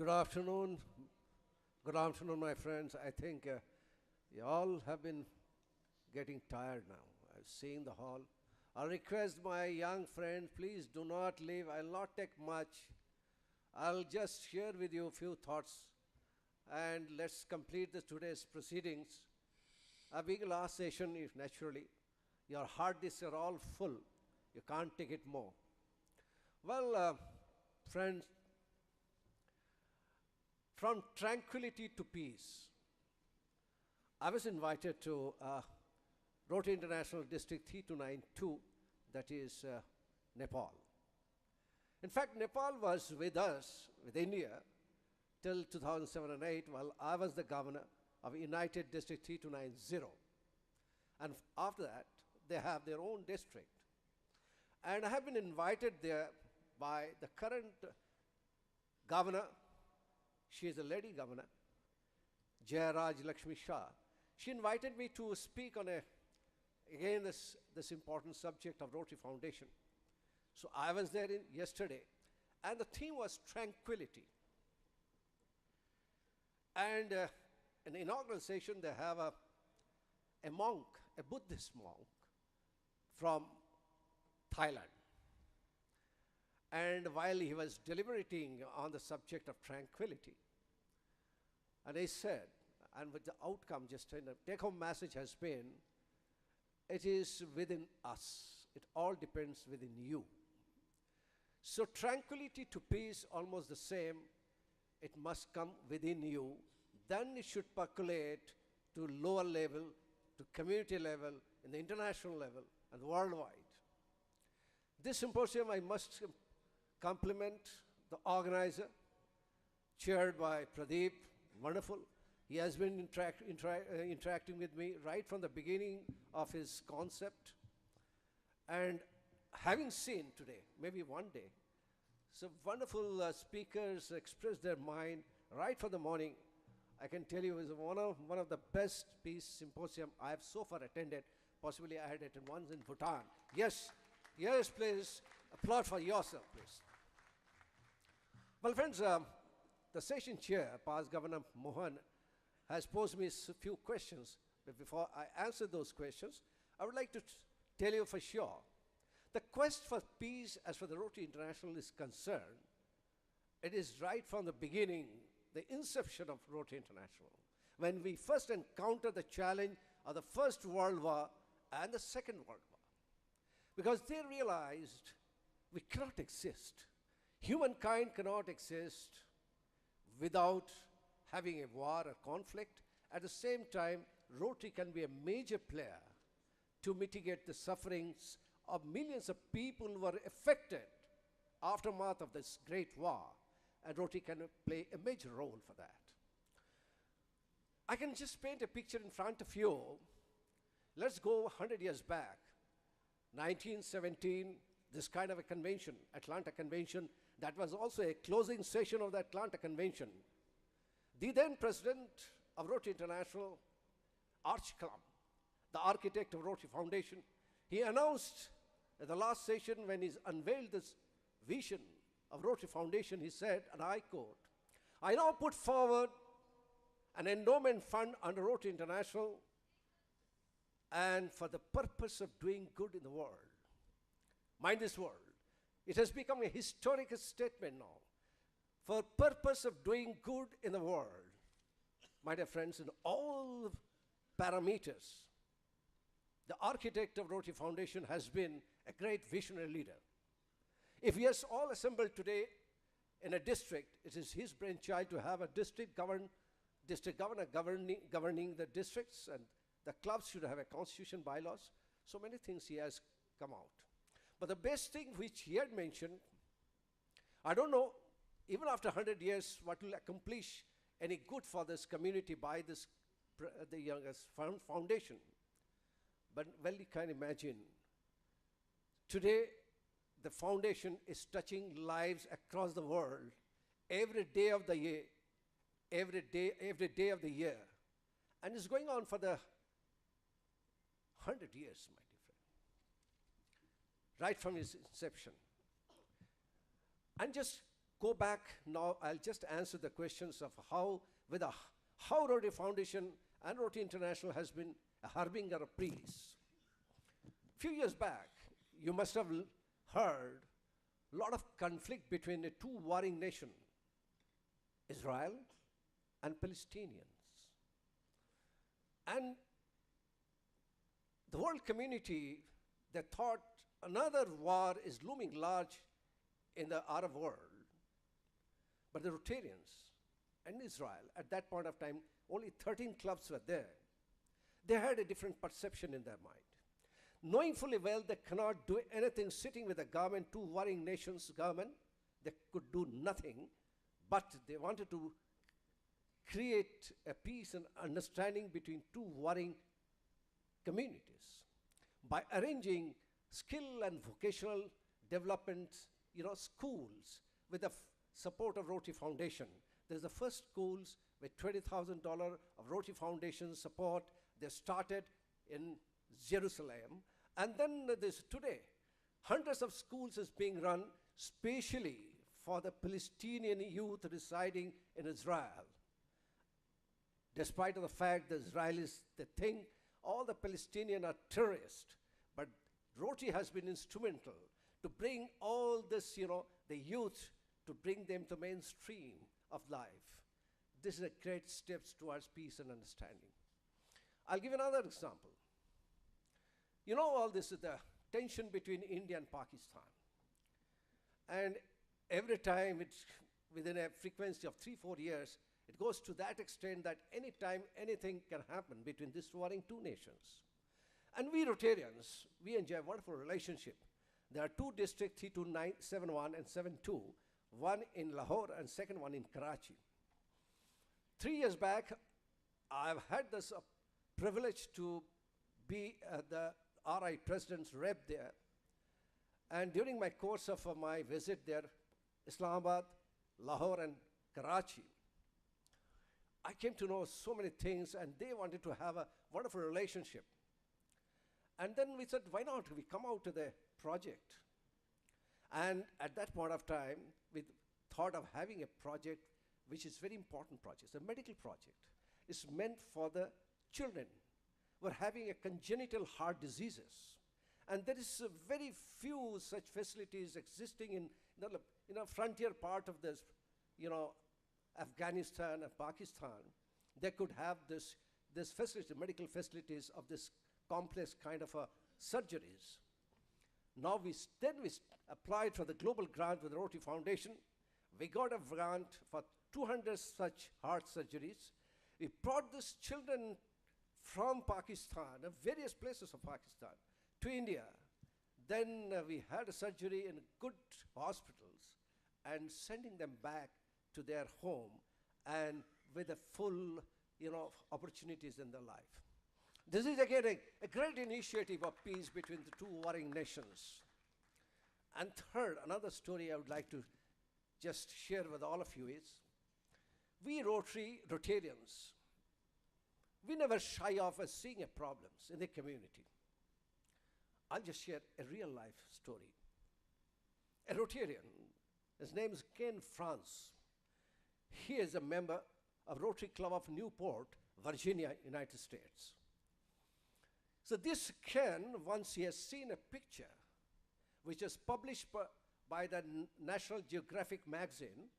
Good afternoon. Good afternoon, my friends. I think you all have been getting tired now. I've seen the hall. I request my young friends, please do not leave. I'll not take much. I'll just share with you a few thoughts and let's complete today's proceedings. Being last session, if naturally, your hard disks are all full. You can't take it more. Well, friends, from tranquility to peace. I was invited to Rotary International District 3292, that is Nepal. In fact, Nepal was with us, with India, till 2007 and 8, while I was the governor of United District 3290. And after that, they have their own district. And I have been invited there by the current governor. She is a lady governor, Jayaraj Lakshmi Shah. She invited me to speak on again this important subject of Rotary Foundation. So I was there yesterday, and the theme was tranquility. And in the inaugural session, they have a monk, a Buddhist monk from Thailand. And while he was deliberating on the subject of tranquility, and he said, and with the outcome, just in the take-home message has been, it is within us. It all depends within you. So tranquility to peace, almost the same. It must come within you. Then it should percolate to lower level, to community level, in the international level, and worldwide. This symposium, I must compliment the organizer, chaired by Pradeep, wonderful. He has been interacting with me right from the beginning of his concept. And having seen today, maybe one day, some wonderful speakers express their mind right from the morning. I can tell you it was one of the best peace symposium I have so far attended. Possibly I had attended once in Bhutan. Yes, please applaud for yourself, please. Well, friends, the session chair, past Governor Mohan, has posed me a few questions. But before I answer those questions, I would like to tell you for sure, the quest for peace as far as the Rotary International is concerned, it is right from the beginning, the inception of Rotary International, when we first encountered the challenge of the First World War and the Second World War. Because they realized we cannot exist. Humankind cannot exist without having a war or conflict. At the same time, Rotary can be a major player to mitigate the sufferings of millions of people who were affected aftermath of this great war. And Rotary can play a major role for that. I can just paint a picture in front of you. Let's go 100 years back. 1917, this kind of a convention, Atlanta Convention, that was also a closing session of the Atlanta Convention. The then president of Rotary International, Arch Club, the architect of Rotary Foundation, he announced at the last session when he unveiled this vision of Rotary Foundation, he said, and I quote, "I now put forward an endowment fund under Rotary International and for the purpose of doing good in the world." Mind this word. It has become a historical statement now. For purpose of doing good in the world. My dear friends, in all parameters, the architect of Rotary Foundation has been a great visionary leader. If we are all assembled today in a district, it is his brainchild to have a district governor governing the districts, and the clubs should have a constitution, bylaws. So many things he has come out. But the best thing which he had mentioned, I don't know, even after 100 years, what will accomplish any good for this community by this, the youngest foundation. But well, you can imagine, today, the foundation is touching lives across the world every day of the year, every day of the year. And it's going on for the 100 years, my dear friend, right from its inception. And just go back now, I'll just answer the questions of how Rotary Foundation and Rotary International has been a harbinger of peace. Few years back, you must have heard a lot of conflict between the two warring nations, Israel and Palestinians. And the world community, they thought another war is looming large in the Arab world. But the Rotarians and Israel, at that point of time, only 13 clubs were there. They had a different perception in their mind. Knowing fully well they cannot do anything sitting with the government, two warring nations' government, they could do nothing, but they wanted to create a peace and understanding between two warring communities by arranging skill and vocational development, schools with the support of Rotary Foundation. There's the first schools with $20,000 of Rotary Foundation support. They started in Jerusalem. And then there's today, hundreds of schools is being run specially for the Palestinian youth residing in Israel. Despite of the fact the Israelis, they think all the Palestinians are terrorists, but Rotary has been instrumental to bring all this, the youth, to bring them to mainstream of life. This is a great steps towards peace and understanding. I'll give another example. All this is the tension between India and Pakistan. And every time it's within a frequency of 3-4 years, it goes to that extent that any time anything can happen between these warring two nations. And we Rotarians, we enjoy a wonderful relationship. There are two districts, 32971 and 72, one in Lahore and second one in Karachi. 3 years back, I've had this privilege to be the RI President's rep there. And during my course of my visit there, Islamabad, Lahore and Karachi, I came to know so many things, and they wanted to have a wonderful relationship. And then we said, why not we come out to the project? And at that point of time, we thought of having a project which is very important project. It's a medical project. It's meant for the children who are having a congenital heart diseases. And there is very few such facilities existing in a frontier part of this, Afghanistan and Pakistan. They could have this facility, medical facilities of this complex kind of surgeries. Now we applied for the global grant with the Rotary Foundation. We got a grant for 200 such heart surgeries. We brought these children from Pakistan, various places of Pakistan, to India. Then we had a surgery in good hospitals and sending them back to their home and with a full, opportunities in their life. This is again a great initiative of peace between the two warring nations. And third, another story I would like to just share with all of you is, we Rotarians, we never shy off of seeing problems in the community. I'll just share a real life story. A Rotarian, his name is Ken France. He is a member of Rotary Club of Newport, Virginia, United States. So this Ken, once he has seen a picture which is published by the National Geographic magazine,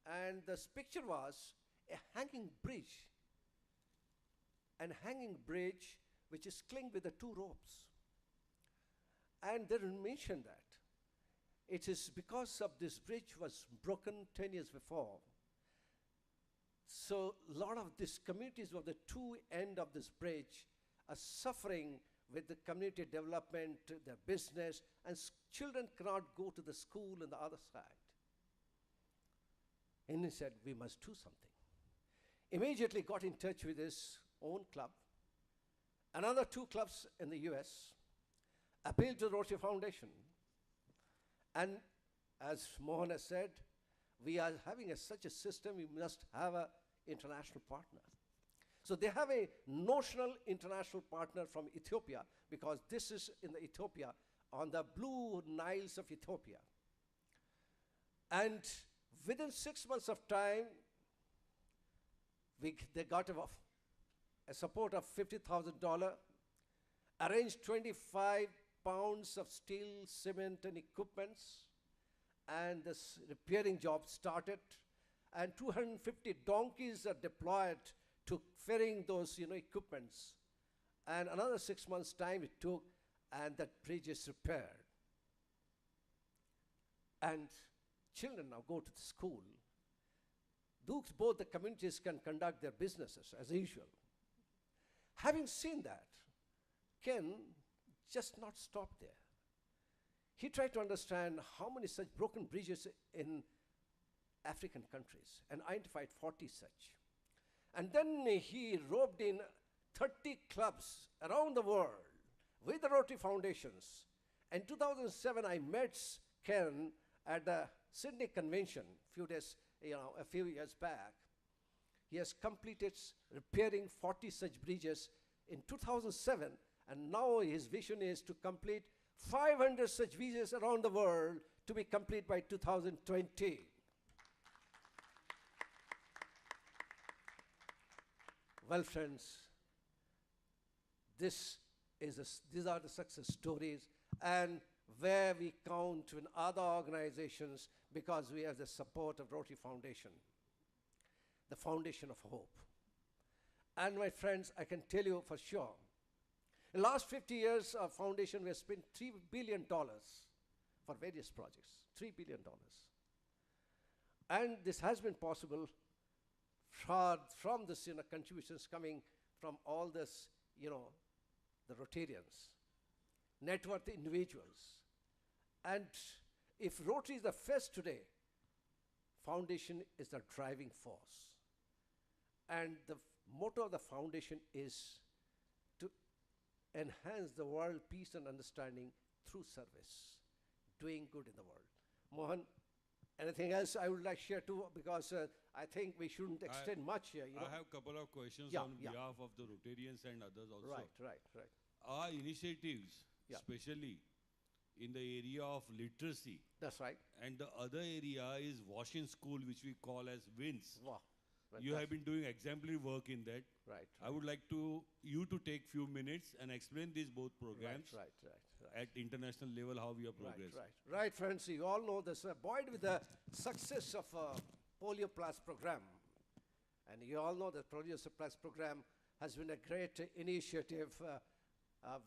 and this picture was a hanging bridge, which is clinged with the two ropes. And they mentioned that it is because of this bridge was broken 10 years before. So a lot of these communities of the two end of this bridge are suffering with the community development, their business, and children cannot go to the school on the other side. And he said, we must do something. Immediately got in touch with his own club. Another two clubs in the US appealed to the Rotary Foundation. And as Mohan has said, we are having such a system, we must have an international partner. So they have a notional international partner from Ethiopia, because this is in the Ethiopia, on the Blue Niles of Ethiopia. And Within 6 months of time, they got a support of $50,000, arranged 25 pounds of steel, cement, and equipments, and this repairing job started, and 250 donkeys are deployed to ferrying those equipments. And another 6 months' time it took, and that bridge is repaired. And children now go to the school. Both the communities can conduct their businesses as usual. Having seen that, Ken just not stop there. He tried to understand how many such broken bridges in African countries and identified 40 such. And then he roped in 30 clubs around the world with the Rotary Foundations. In 2007, I met Ken at the Sydney Convention a few years back. He has completed repairing 40 such bridges in 2007, and now his vision is to complete 500 such bridges around the world to be complete by 2020. Well, friends, these are the success stories, and where we count in other organizations because we have the support of Rotary Foundation, the foundation of hope. And my friends, I can tell you for sure, in the last 50 years, our foundation, we have spent $3 billion for various projects, $3 billion. And this has been possible from this contributions coming from all this, the Rotarians, net worth individuals. And if Rotary is the first today, foundation is the driving force. And the motto of the foundation is to enhance the world peace and understanding through service, doing good in the world. Mohan, anything else I would like to share too, because I think we shouldn't extend much here. I have a couple of questions on behalf of the Rotarians and others also. Right. Our initiatives, especially in the area of literacy. That's right. And the other area is washing school, which we call as WINS. Wow. You have been doing exemplary work in that. Right. I would like you to take few minutes and explain these both programs right. at international level, how we are progressing. Right, friends. You all know this. Buoyed with the success of Polio Plus program. And you all know the Polio Plus program has been a great initiative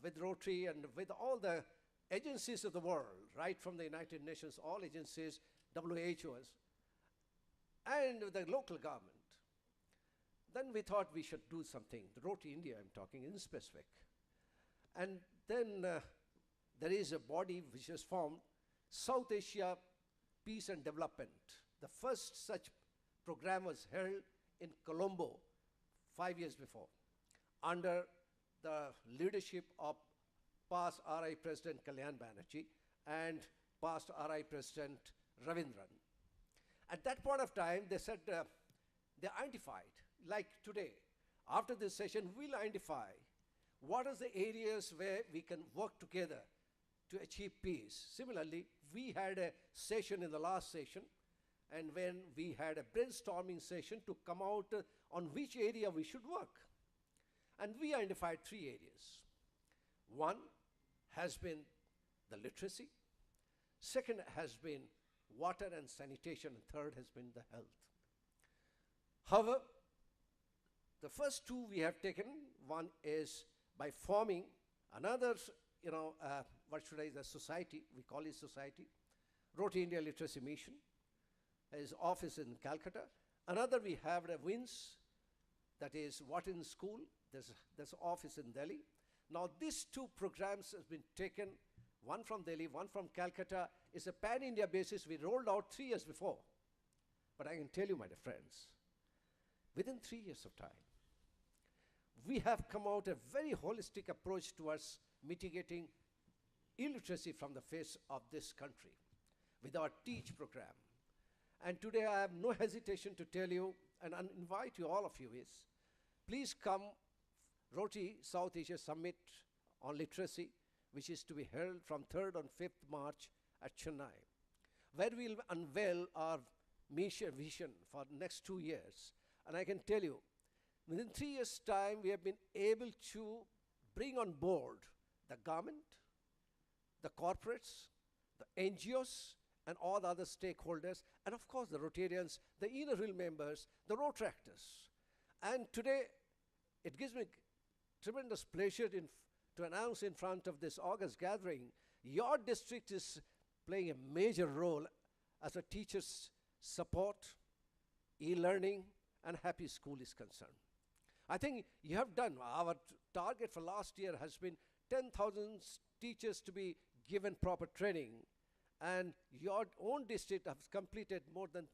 with Rotary and with all the agencies of the world, right from the United Nations, all agencies, WHOs, and the local government. Then we thought we should do something. The Rotary India, I'm talking in specific. And then there is a body which is formed, South Asia Peace and Development. The first such program was held in Colombo 5 years before, under the leadership of past RI President Kalyan Banerjee and past RI President Ravindran. At that point of time, they said, they identified, like today, after this session, we'll identify what are the areas where we can work together to achieve peace. Similarly, we had a session in the last session, and when we had a brainstorming session to come out on which area we should work. And we identified 3 areas. One has been the literacy. Second has been water and sanitation. And third has been the health. However, the first 2 we have taken. One is by forming another, the society, we call it society, Rotary India Literacy Mission. His office in Calcutta. Another we have the WINS, that is Water in School. There's office in Delhi. Now these 2 programs have been taken, one from Delhi, one from Calcutta. It's a pan-India basis. We rolled out 3 years before. But I can tell you, my dear friends, within 3 years of time, we have come out a very holistic approach towards mitigating illiteracy from the face of this country with our TEACH program. And today I have no hesitation to tell you and invite you, all of you, is please come Rotary South Asia Summit on Literacy, which is to be held from 3rd and 5th March at Chennai, where we'll unveil our vision for next 2 years. And I can tell you, within 3 years' time, we have been able to bring on board the government, the corporates, the NGOs, and all the other stakeholders, and of course the Rotarians, the inner wheel members, the Rotractors. And today, it gives me tremendous pleasure to announce in front of this August gathering, your district is playing a major role as a teacher's support, e-learning, and happy school is concerned. I think you have done, our target for last year has been 10,000 teachers to be given proper training, and your own district has completed more than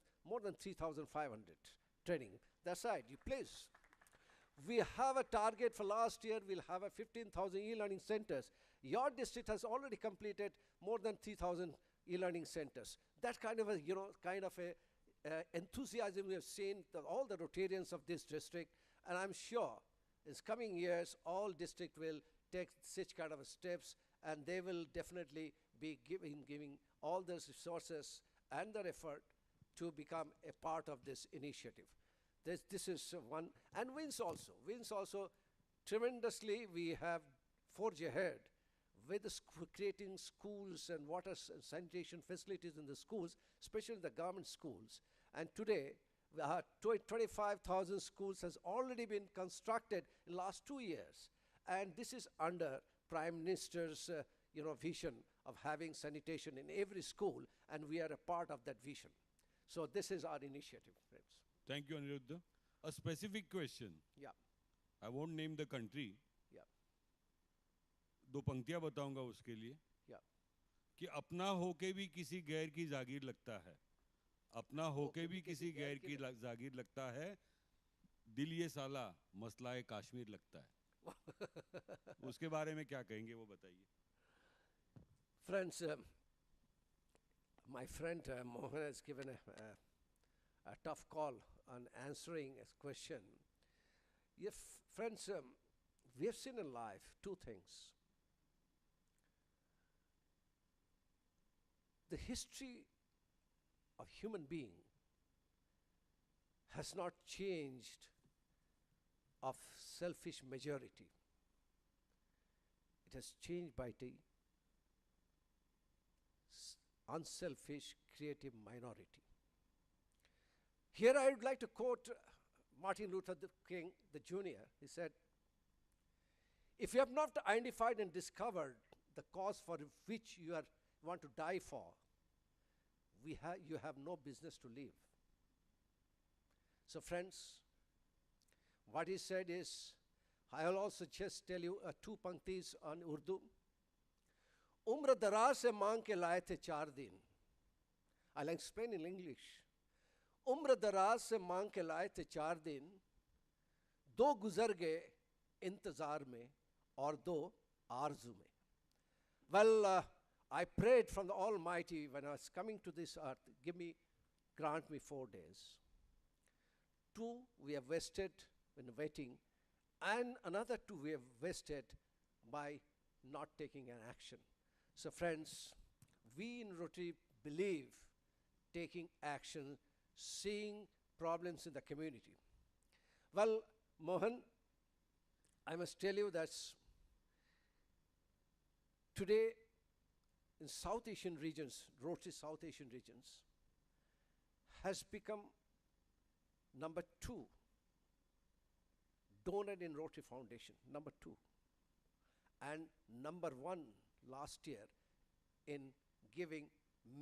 3,500 training. That's right, you please. We have a target for last year, we'll have a 15,000 e-learning centers. Your district has already completed more than 3,000 e-learning centers. That kind of a enthusiasm we have seen all the Rotarians of this district, and I'm sure in coming years all district will take such kind of steps, and they will definitely be giving all those resources and their effort to become a part of this initiative. This is one, and WINS also tremendously we have forged ahead with creating schools and water and sanitation facilities in the schools, especially the government schools. And today, 25,000 schools has already been constructed in the last 2 years. And this is under Prime Minister's vision of having sanitation in every school, and we are a part of that vision. So this is our initiative, friends. Thank you, Anirudha. A specific question. Yeah. I won't name the country. Yeah. 2 पंक्तियां बताऊंगा उसके लिए. Yeah. कि अपना होके भी किसी गैर की जागीर लगता है. अपना होके भी किसी गैर की जागीर लगता है. दिल ये साला मसला कश्मीर लगता है. उसके बारे में क्या कहेंगे वो बताइए. Friends, my friend Mohan has given a tough call on answering a question. Yes, friends, we have seen in life 2 things. The history of human being has not changed of selfish majority. It has changed by the unselfish, creative minority. Here I would like to quote Martin Luther King, the Jr. He said, if you have not identified and discovered the cause for which you want to die for, you have no business to live. So friends, what he said is, I will also just tell you 2 panktis on Urdu. उम्र दराज से मांग के लाए थे 4 दिन. I'll explain in English. उम्र दराज से मांग के लाए थे 4 दिन. 2 गुजर गए इंतजार में और 2 आरज़ू में. Well, I prayed from the Almighty when I was coming to this earth, grant me 4 days. 2 we have wasted when waiting, and another 2 we have wasted by not taking an action. So friends, we in Rotary believe taking action, seeing problems in the community. Well, Mohan, I must tell you that today in South Asian regions, Rotary South Asian regions, has become number 2 donor in Rotary Foundation, number 2, and number 1 last year in giving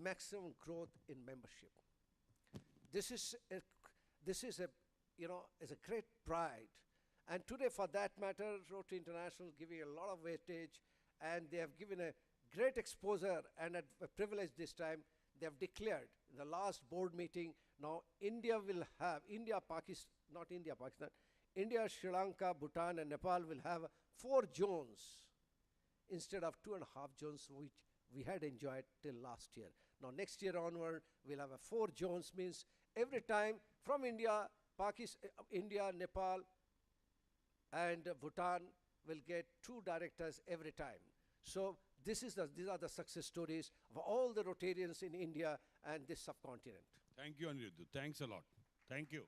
maximum growth in membership. This is a great pride, and today for that matter Rotary International giving a lot of weightage, and they have given a great exposure and a privilege this time. They have declared in the last board meeting, now India, Sri Lanka, Bhutan and Nepal will have 4 zones instead of 2.5 zones which we had enjoyed till last year. Now next year onward, we'll have 4 zones, means every time from India, Nepal and Bhutan will get 2 directors every time. So these are the success stories of all the Rotarians in India and this subcontinent. Thank you, Anirudha. Thanks a lot. Thank you.